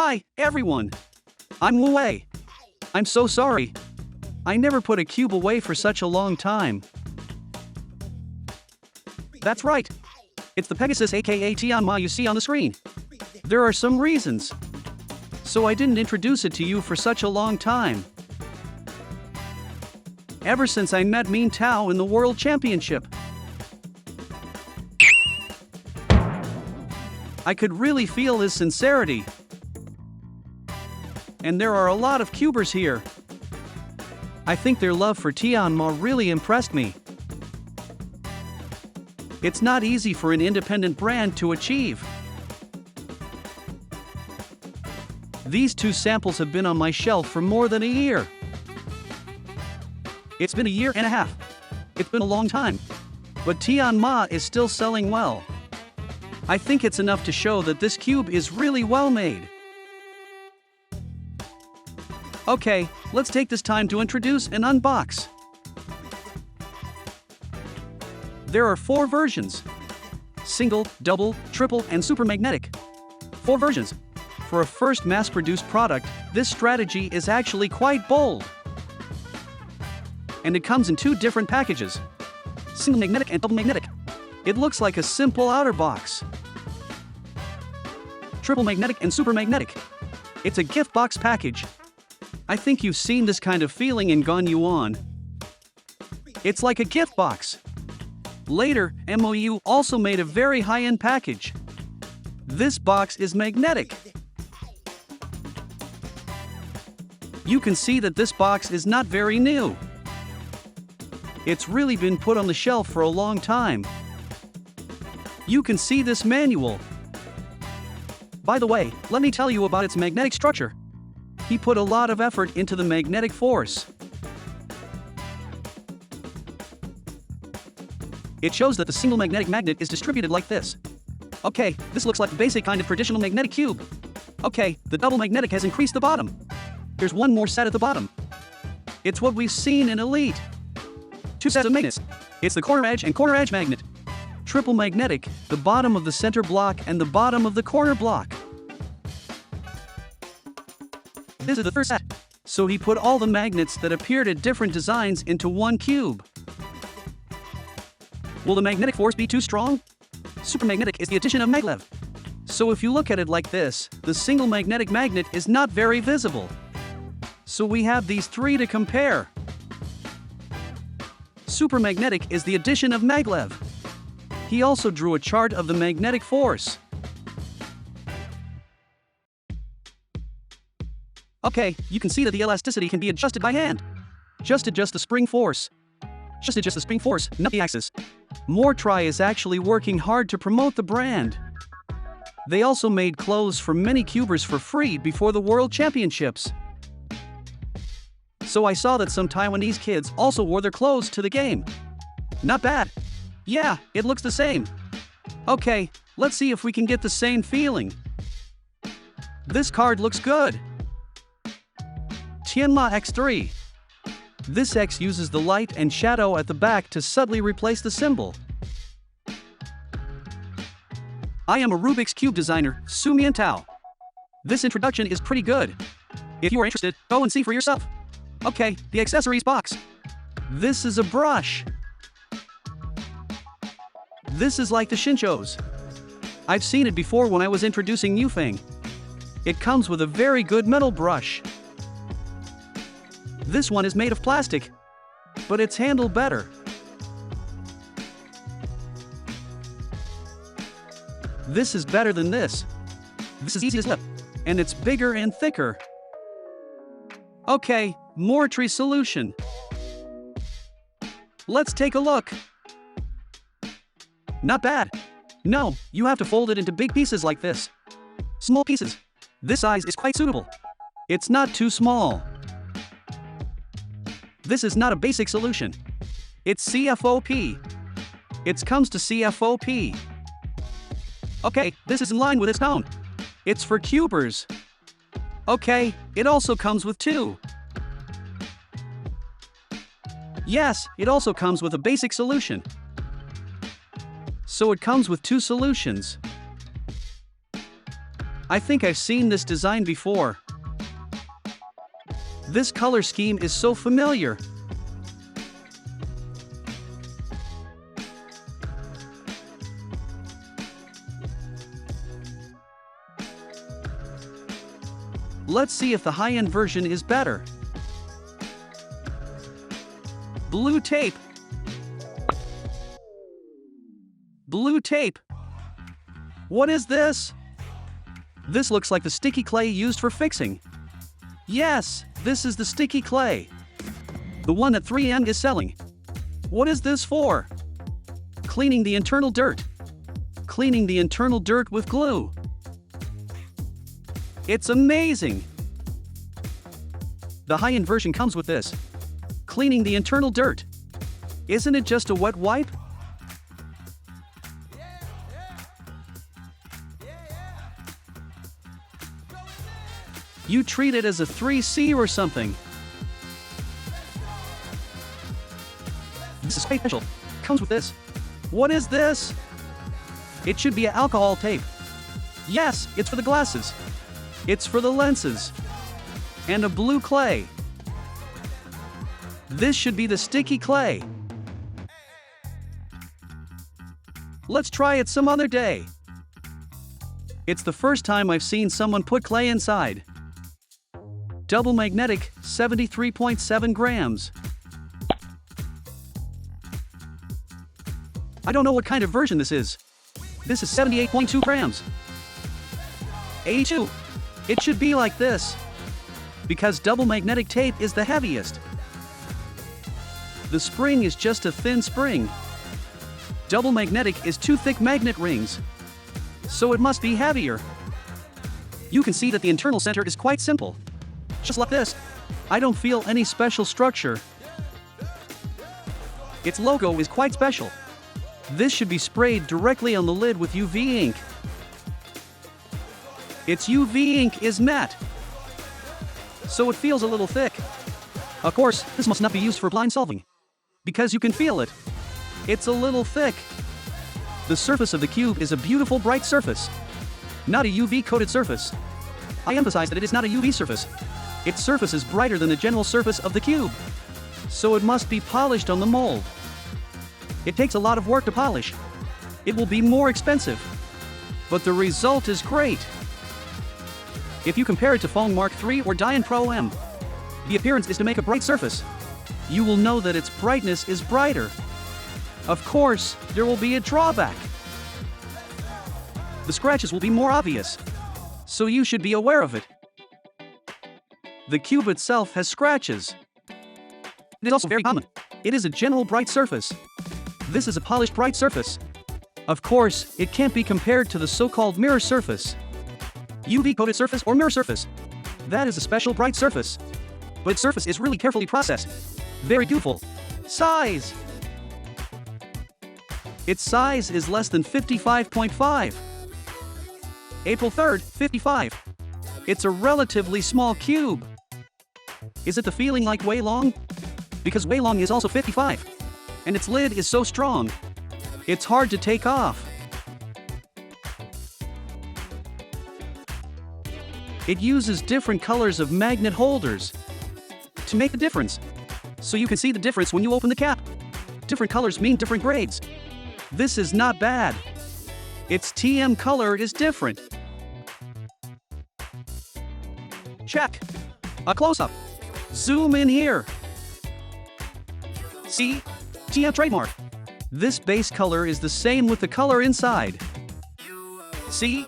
Hi, everyone. I'm Wei. I'm so sorry. I never put a cube away for such a long time. That's right. It's the Pegasus aka Tianma you see on the screen. There are some reasons. So I didn't introduce it to you for such a long time. Ever since I met Mean Tao in the World Championship. I could really feel his sincerity. And there are a lot of cubers here. I think their love for Tianma really impressed me. It's not easy for an independent brand to achieve. These two samples have been on my shelf for more than a year. It's been a year and a half. It's been a long time. But Tianma is still selling well. I think it's enough to show that this cube is really well made. Okay, let's take this time to introduce and unbox. There are 4 versions: single, double, triple, and super magnetic. 4 versions. For a first mass-produced product, this strategy is actually quite bold. And it comes in 2 different packages: single magnetic and double magnetic. It looks like a simple outer box. Triple magnetic and super magnetic. It's a gift box package. I think you've seen this kind of feeling in Gone Yuan. It's like a gift box. Later, MOU also made a very high-end package. This box is magnetic. You can see that this box is not very new. It's really been put on the shelf for a long time. You can see this manual. By the way, let me tell you about its magnetic structure. He put a lot of effort into the magnetic force. It shows that the single magnetic magnet is distributed like this. Okay, this looks like the basic kind of traditional magnetic cube. Okay, the double magnetic has increased the bottom. There's one more set at the bottom. It's what we've seen in Elite. 2 sets of magnets. It's the corner edge and corner edge magnet. Triple magnetic, the bottom of the center block and the bottom of the corner block. This is the first set. So he put all the magnets that appeared at different designs into one cube. Will the magnetic force be too strong? Supermagnetic is the addition of maglev. So if you look at it like this, the single magnetic magnet is not very visible. So we have these 3 to compare. Supermagnetic is the addition of maglev. He also drew a chart of the magnetic force. Okay, you can see that the elasticity can be adjusted by hand. Just adjust the spring force. Just adjust the spring force, not the axis. Moretry is actually working hard to promote the brand. They also made clothes for many cubers for free before the World Championships. So I saw that some Taiwanese kids also wore their clothes to the game. Not bad. Yeah, it looks the same. Okay, let's see if we can get the same feeling. This card looks good. Tianma X3. This X uses the light and shadow at the back to subtly replace the symbol. I am a Rubik's Cube designer, Sumian Tao. This introduction is pretty good. If you are interested, go and see for yourself. Okay, the accessories box. This is a brush. This is like the Shinchos. I've seen it before when I was introducing Yufeng. It comes with a very good metal brush. This one is made of plastic, but it's handled better. This is better than this. This is easy to slip, and it's bigger and thicker. Okay, Moretry solution. Let's take a look. Not bad. No, you have to fold it into big pieces like this. Small pieces. This size is quite suitable. It's not too small. This is not a basic solution. It's CFOP. It comes to CFOP. Okay, this is in line with its tone. It's for cubers. Okay, it also comes with 2. Yes, it also comes with a basic solution. So it comes with 2 solutions. I think I've seen this design before. This color scheme is so familiar. Let's see if the high-end version is better. Blue tape. Blue tape. What is this? This looks like the sticky clay used for fixing. Yes, this is the sticky clay. The one that 3M is selling. What is this for? Cleaning the internal dirt. Cleaning the internal dirt with glue. It's amazing! The high-end version comes with this. Cleaning the internal dirt. Isn't it just a wet wipe? You treat it as a 3C or something. This is quite special. Comes with this. What is this? It should be an alcohol tape. Yes, it's for the glasses. It's for the lenses. And a blue clay. This should be the sticky clay. Let's try it some other day. It's the first time I've seen someone put clay inside. Double magnetic, 73.7 grams. I don't know what kind of version this is. This is 78.2 grams. 82. It should be like this. Because double magnetic tape is the heaviest. The spring is just a thin spring. Double magnetic is 2 thick magnet rings. So it must be heavier. You can see that the internal center is quite simple. Just like this. I don't feel any special structure. Its logo is quite special. This should be sprayed directly on the lid with UV ink. Its UV ink is matte, so it feels a little thick. Of course, this must not be used for blind solving, because you can feel it. It's a little thick. The surface of the cube is a beautiful bright surface, not a UV-coated surface. I emphasize that it is not a UV surface. Its surface is brighter than the general surface of the cube, so it must be polished on the mold. It takes a lot of work to polish. It will be more expensive, but the result is great. If you compare it to Phone Mark III or Dian Pro M, the appearance is to make a bright surface. You will know that its brightness is brighter. Of course, there will be a drawback. The scratches will be more obvious, so you should be aware of it. The cube itself has scratches. It is also very common. It is a general bright surface. This is a polished bright surface. Of course, it can't be compared to the so-called mirror surface. UV-coated surface or mirror surface. That is a special bright surface. But its surface is really carefully processed. Very beautiful. Size. Its size is less than 55.5. April 3rd, 55. It's a relatively small cube. Is it the feeling like Wei Long? Because Wei Long is also 55. And its lid is so strong. It's hard to take off. It uses different colors of magnet holders to make the difference. So you can see the difference when you open the cap. Different colors mean different grades. This is not bad. Its TM color is different. Check. A close-up. Zoom in here. See? TM trademark. This base color is the same with the color inside. See?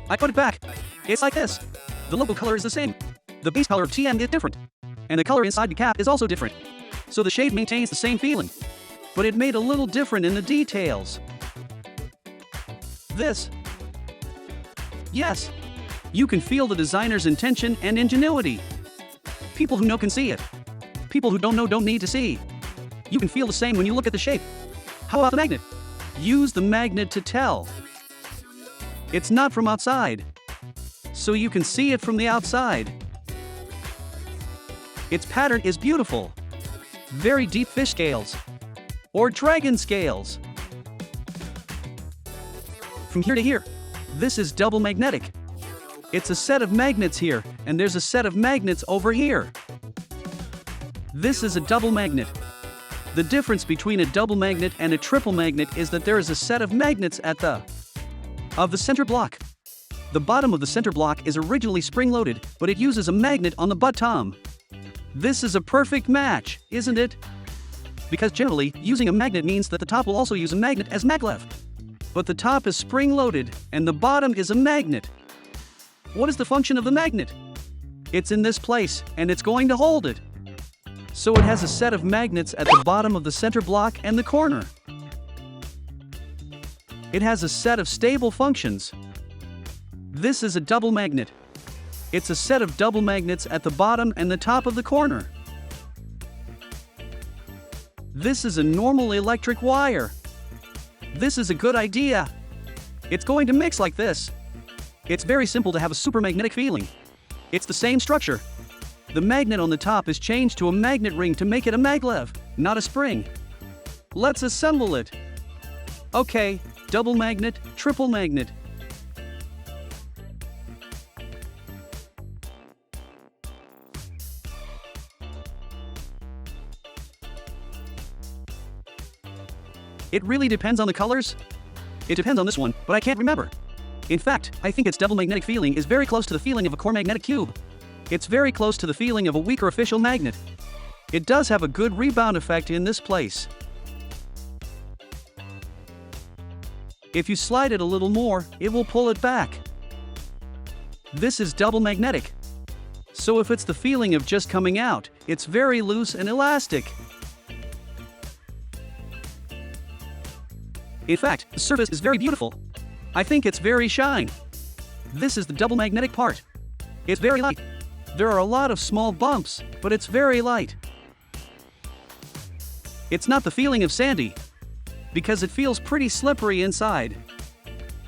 I put it back. It's like this. The logo color is the same. The base color of TM is different. And the color inside the cap is also different. So the shade maintains the same feeling. But it made a little different in the details. This. Yes. You can feel the designer's intention and ingenuity. People who know can see it. People who don't know don't need to see. You can feel the same when you look at the shape. How about the magnet? Use the magnet to tell. It's not from outside, so you can see it from the outside. Its pattern is beautiful. Very deep fish scales. Or dragon scales. From here to here. This is double magnetic. It's a set of magnets here, and there's a set of magnets over here. This is a double magnet. The difference between a double magnet and a triple magnet is that there is a set of magnets at the center block. The bottom of the center block is originally spring-loaded, but it uses a magnet on the bottom. This is a perfect match, isn't it? Because generally, using a magnet means that the top will also use a magnet as maglev. But the top is spring-loaded, and the bottom is a magnet. What is the function of the magnet? It's in this place, and it's going to hold it. So it has a set of magnets at the bottom of the center block and the corner. It has a set of stable functions. This is a double magnet. It's a set of double magnets at the bottom and the top of the corner. This is a normal electric wire. This is a good idea. It's going to mix like this. It's very simple to have a supermagnetic feeling. It's the same structure. The magnet on the top is changed to a magnet ring to make it a maglev, not a spring. Let's assemble it. Okay, double magnet, triple magnet. It really depends on the colors. It depends on this one, but I can't remember. In fact, I think its double magnetic feeling is very close to the feeling of a core magnetic cube. It's very close to the feeling of a weaker official magnet. It does have a good rebound effect in this place. If you slide it a little more, it will pull it back. This is double magnetic. So if it's the feeling of just coming out, it's very loose and elastic. In fact, the surface is very beautiful. I think it's very shine. This is the double magnetic part. It's very light. There are a lot of small bumps, but it's very light. It's not the feeling of sandy, because it feels pretty slippery inside.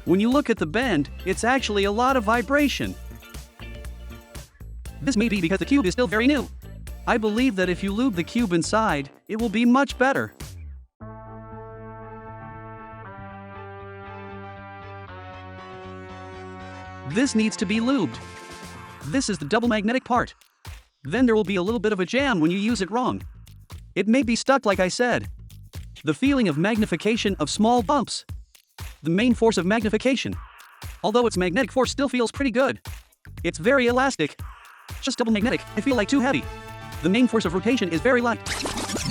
When you look at the bend, it's actually a lot of vibration. This may be because the cube is still very new. I believe that if you lube the cube inside, it will be much better. This needs to be lubed. This is the double magnetic part. Then there will be a little bit of a jam when you use it wrong. It may be stuck like I said. The feeling of magnification of small bumps. The main force of magnification. Although its magnetic force still feels pretty good. It's very elastic. Just double magnetic, I feel like too heavy. The main force of rotation is very light.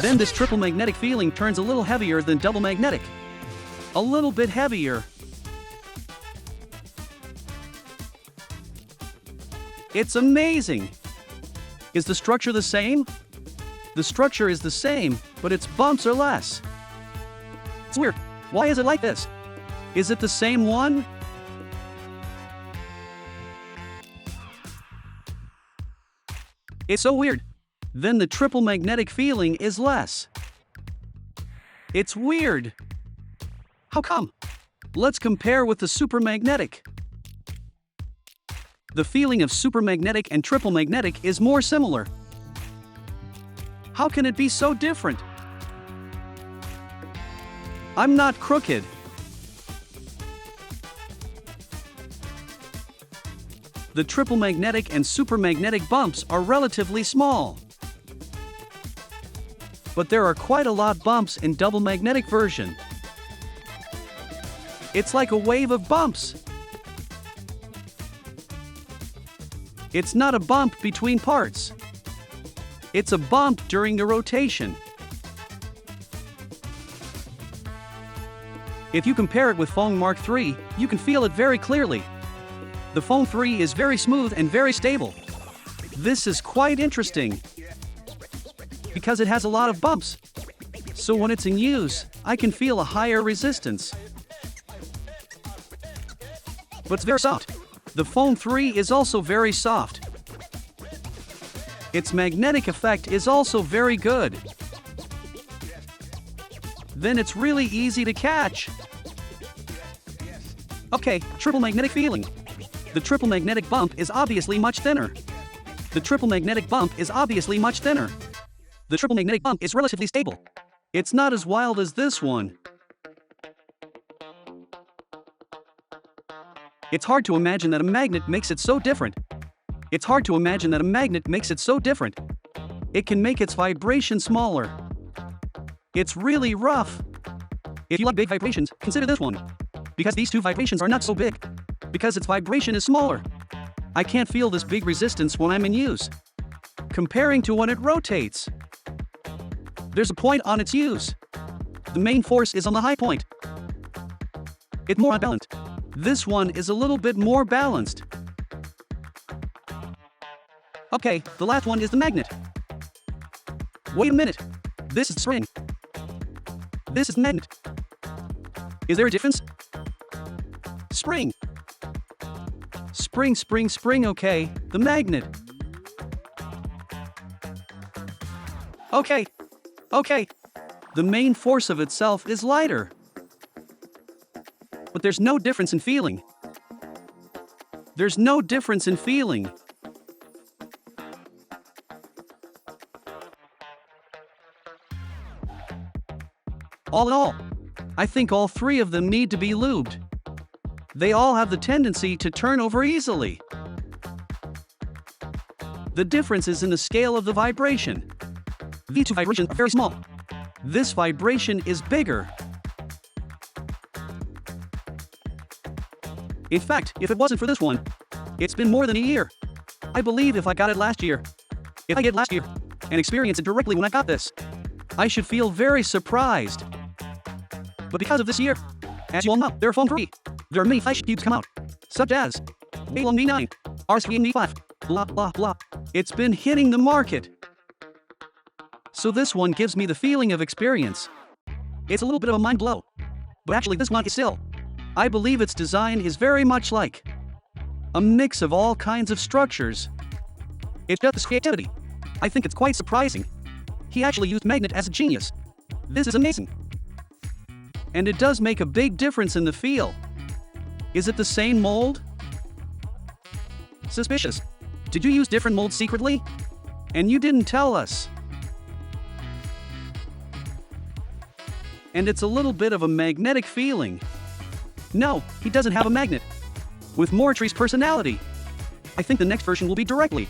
Then this triple magnetic feeling turns a little heavier than double magnetic. A little bit heavier. It's amazing! Is the structure the same? The structure is the same, but its bumps are less. It's weird. Why is it like this? Is it the same one? It's so weird. Then the triple magnetic feeling is less. It's weird. How come? Let's compare with the supermagnetic. The feeling of supermagnetic and triple magnetic is more similar. How can it be so different? I'm not crooked. The triple magnetic and supermagnetic bumps are relatively small. But there are quite a lot bumps in double magnetic version. It's like a wave of bumps. It's not a bump between parts. It's a bump during the rotation. If you compare it with Phone Mark III, you can feel it very clearly. The Phone 3 is very smooth and very stable. This is quite interesting because it has a lot of bumps. So when it's in use, I can feel a higher resistance. But it's very soft. The Phone 3 is also very soft. Its magnetic effect is also very good. Then it's really easy to catch. Okay, triple magnetic feeling. The triple magnetic bump is obviously much thinner. The triple magnetic bump is obviously much thinner. The triple magnetic bump is relatively stable. It's not as wild as this one. It's hard to imagine that a magnet makes it so different. It's hard to imagine that a magnet makes it so different. It can make its vibration smaller. It's really rough. If you like big vibrations, consider this one. Because these two vibrations are not so big. Because its vibration is smaller. I can't feel this big resistance when I'm in use. Comparing to when it rotates. There's a point on its use. The main force is on the high point. It's more unbalanced. This one is a little bit more balanced. Okay, the last one is the magnet. Wait a minute. This is spring. This is magnet. Is there a difference? Spring. Spring, spring, spring, okay. The magnet. Okay. Okay. The main force of itself is lighter. But there's no difference in feeling. There's no difference in feeling. All in all, I think all three of them need to be lubed. They all have the tendency to turn over easily. The difference is in the scale of the vibration. These two vibrations are very small. This vibration is bigger. In fact, if it wasn't for this one, it's been more than a year. I believe if I got it last year, if I get last year and experience it directly when I got this, I should feel very surprised. But because of this year, as you all know, they're phone free. There are many flagship cubes come out, such as A1 V9, R3 and V5, blah blah blah. It's been hitting the market. So this one gives me the feeling of experience. It's a little bit of a mind blow. But actually this one is still. I believe its design is very much like a mix of all kinds of structures. It's just this creativity. I think it's quite surprising. He actually used magnet as a genius. This is amazing. And it does make a big difference in the feel. Is it the same mold? Suspicious. Did you use different molds secretly? And you didn't tell us. And it's a little bit of a magnetic feeling. No, he doesn't have a magnet. With Moretry's personality, I think the next version will be directly.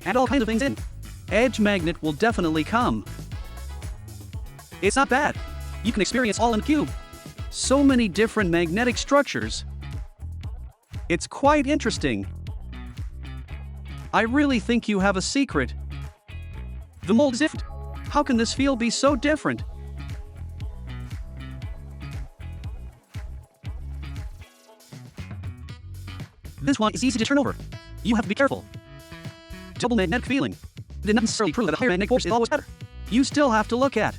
Add all kinds of things in. Edge magnet will definitely come. It's not bad. You can experience all in the cube. So many different magnetic structures. It's quite interesting. I really think you have a secret. The mold is different. How can this feel be so different? This one is easy to turn over. You have to be careful. Double magnetic feeling. Did not necessarily prove that a higher magnetic force is always better. You still have to look at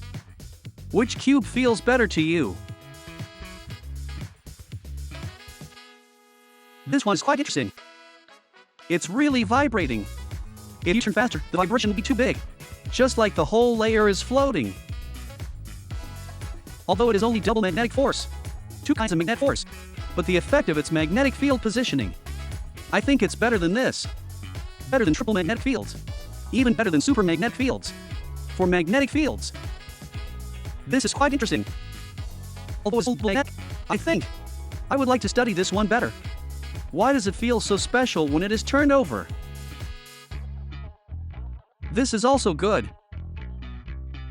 which cube feels better to you. This one is quite interesting. It's really vibrating. If you turn faster, the vibration will be too big. Just like the whole layer is floating. Although it is only double magnetic force. Two kinds of magnetic force. But the effect of its magnetic field positioning. I think it's better than this. Better than triple magnetic fields. Even better than super magnetic fields. For magnetic fields. This is quite interesting. Although it's magnetic, I think I would like to study this one better. Why does it feel so special when it is turned over? This is also good.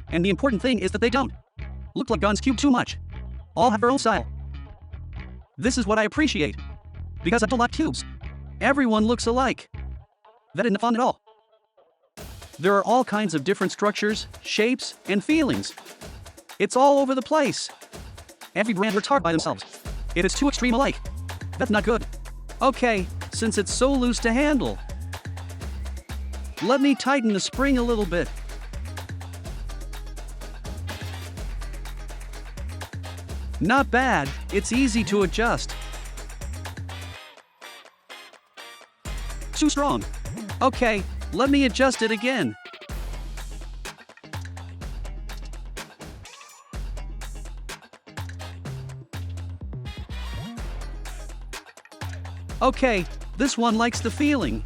And the important thing is that they don't look like Gon's cube too much. All have their own style. This is what I appreciate. Because I don't like cubes. Everyone looks alike. That isn't fun at all. There are all kinds of different structures, shapes, and feelings. It's all over the place. Every brand works hard by themselves. If it's too extreme alike, that's not good. Okay, since it's so loose to handle, let me tighten the spring a little bit. Not bad, it's easy to adjust. Too strong. Okay, let me adjust it again. Okay, this one likes the feeling.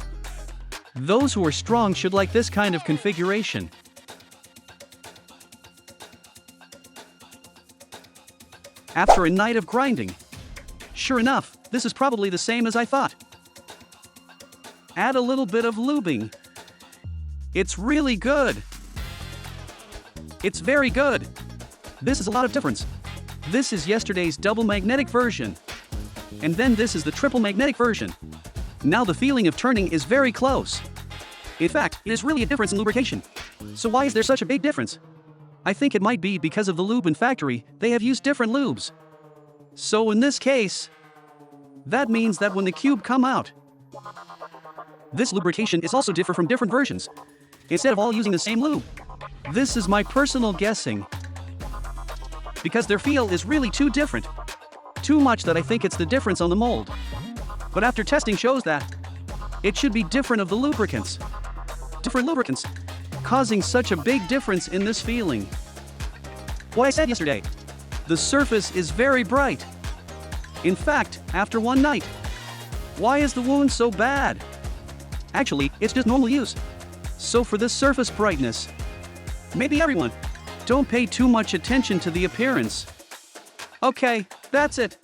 Those who are strong should like this kind of configuration. After a night of grinding, Sure enough, this is probably the same as I thought. Add a little bit of lubing. It's really good. It's very good. This is a lot of difference. This is yesterday's double magnetic version. And then this is the triple magnetic version. Now the feeling of turning is very close. In fact, it is really a difference in lubrication. So why is there such a big difference? I think it might be because of the lube in factory, they have used different lubes. So in this case, that means that when the cube come out, this lubrication is also different from different versions, instead of all using the same lube. This is my personal guessing. Because their feel is really too different. Too much that I think it's the difference on the mold. But after testing shows that it should be different of the lubricants. Different lubricants, causing such a big difference in this feeling. What I said yesterday, the surface is very bright. In fact, after one night, why is the wound so bad? Actually, it's just normal use. So for this surface brightness, maybe everyone, don't pay too much attention to the appearance. Okay, that's it.